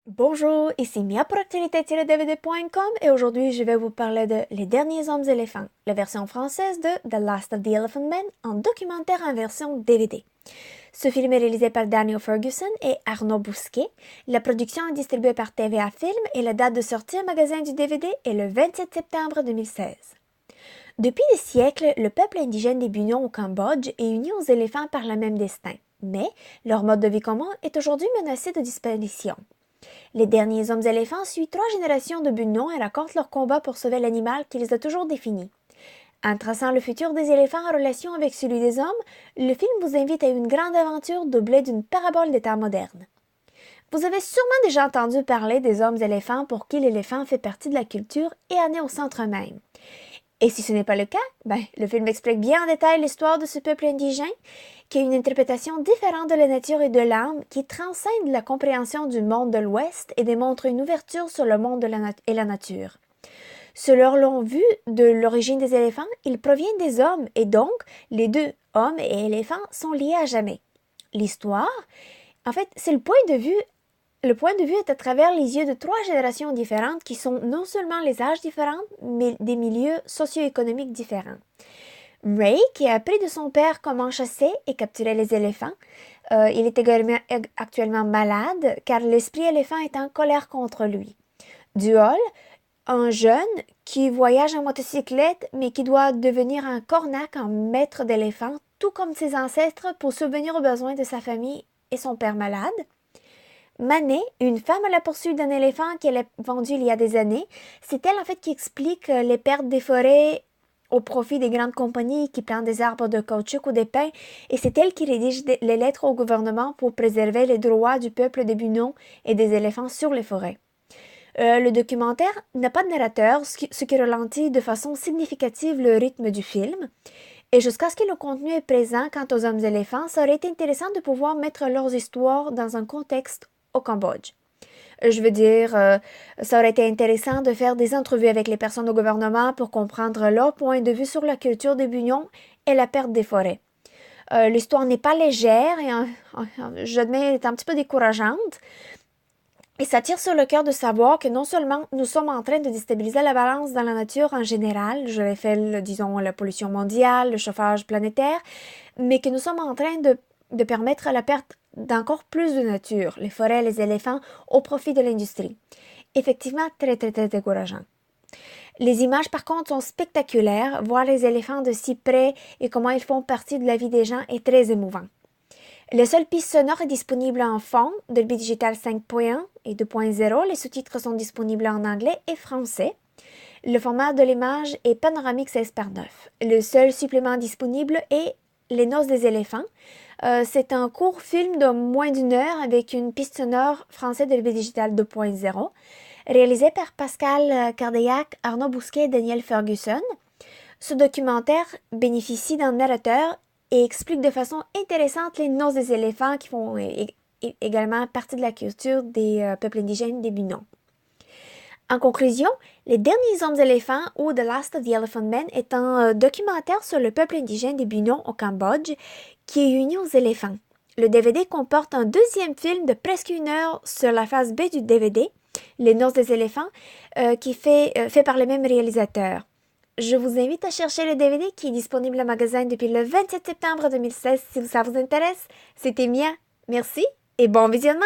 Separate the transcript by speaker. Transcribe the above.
Speaker 1: Bonjour, ici Mia pour actualité-dvd.com et aujourd'hui je vais vous parler de Les Derniers Hommes éléphants, la version française de The Last of the Elephant Men en documentaire en version DVD. Ce film est réalisé par Daniel Ferguson et Arnaud Bousquet. La production est distribuée par TVA Film et la date de sortie en magasin du DVD est le 27 septembre 2016. Depuis des siècles, le peuple indigène des Bunions au Cambodge est uni aux éléphants par le même destin, mais leur mode de vie commun est aujourd'hui menacé de disparition. Les Derniers Hommes éléphants suivent 3 générations de Bunions et racontent leur combat pour sauver l'animal qui les a toujours définis. En traçant le futur des éléphants en relation avec celui des hommes, le film vous invite à une grande aventure doublée d'une parabole des temps modernes. Vous avez sûrement déjà entendu parler des hommes éléphants pour qui l'éléphant fait partie de la culture et en est au centre même. Et si ce n'est pas le cas, le film explique bien en détail l'histoire de ce peuple indigène, qui a une interprétation différente de la nature et de l'âme, qui transcende la compréhension du monde de l'Ouest et démontre une ouverture sur le monde et la nature. Selon leur vue de l'origine des éléphants, ils proviennent des hommes et donc les deux, hommes et éléphants, sont liés à jamais. L'histoire, en fait, c'est le point de vue est à travers les yeux de 3 générations différentes qui sont non seulement les âges différents, mais des milieux socio-économiques différents. Ray, qui a appris de son père comment chasser et capturer les éléphants, il est également actuellement malade car l'esprit éléphant est en colère contre lui. Duol, un jeune qui voyage en motocyclette mais qui doit devenir un cornac, un maître d'éléphant, tout comme ses ancêtres pour subvenir aux besoins de sa famille et son père malade. Manet, une femme à la poursuite d'un éléphant qu'elle a vendu il y a des années, c'est elle en fait qui explique les pertes des forêts au profit des grandes compagnies qui plantent des arbres de caoutchouc ou des pins, et c'est elle qui rédige les lettres au gouvernement pour préserver les droits du peuple des Bunions et des éléphants sur les forêts. Le documentaire n'a pas de narrateur, ce qui ralentit de façon significative le rythme du film. Et jusqu'à ce que le contenu est présent quant aux hommes éléphants, ça aurait été intéressant de pouvoir mettre leurs histoires dans un contexte au Cambodge. Ça aurait été intéressant de faire des entrevues avec les personnes au gouvernement pour comprendre leur point de vue sur la culture des Bunions et la perte des forêts. L'histoire n'est pas légère et j'admets, elle est un petit peu décourageante. Et ça tire sur le cœur de savoir que non seulement nous sommes en train de déstabiliser la balance dans la nature en général, je l'ai fait, disons, la pollution mondiale, le chauffage planétaire, mais que nous sommes en train de permettre la perte d'encore plus de nature, les forêts, les éléphants, au profit de l'industrie. Effectivement, très, très, très décourageant. Les images, par contre, sont spectaculaires. Voir les éléphants de si près et comment ils font partie de la vie des gens est très émouvant. La seule piste sonore est disponible en fond, Dolby Digital 5.1 et 2.0. Les sous-titres sont disponibles en anglais et français. Le format de l'image est panoramique 16:9. Le seul supplément disponible est Les Noces des éléphants. C'est un court film de moins d'une heure avec une piste sonore français Dolby Digital 2.0, réalisé par Pascal Cardeillac, Arnaud Bousquet et Daniel Ferguson. Ce documentaire bénéficie d'un narrateur et explique de façon intéressante les noces des éléphants qui font également partie de la culture des peuples indigènes des Bunions. En conclusion, Les Derniers Hommes éléphants ou The Last of the Elephant Men est un documentaire sur le peuple indigène des Bunions au Cambodge qui est uni aux éléphants. Le DVD comporte un deuxième film de presque 1 heure sur la face B du DVD, Les Noces des éléphants, qui est fait par le même réalisateur. Je vous invite à chercher le DVD qui est disponible en magasin depuis le 27 septembre 2016 si ça vous intéresse. C'était Mia. Merci et bon visionnement!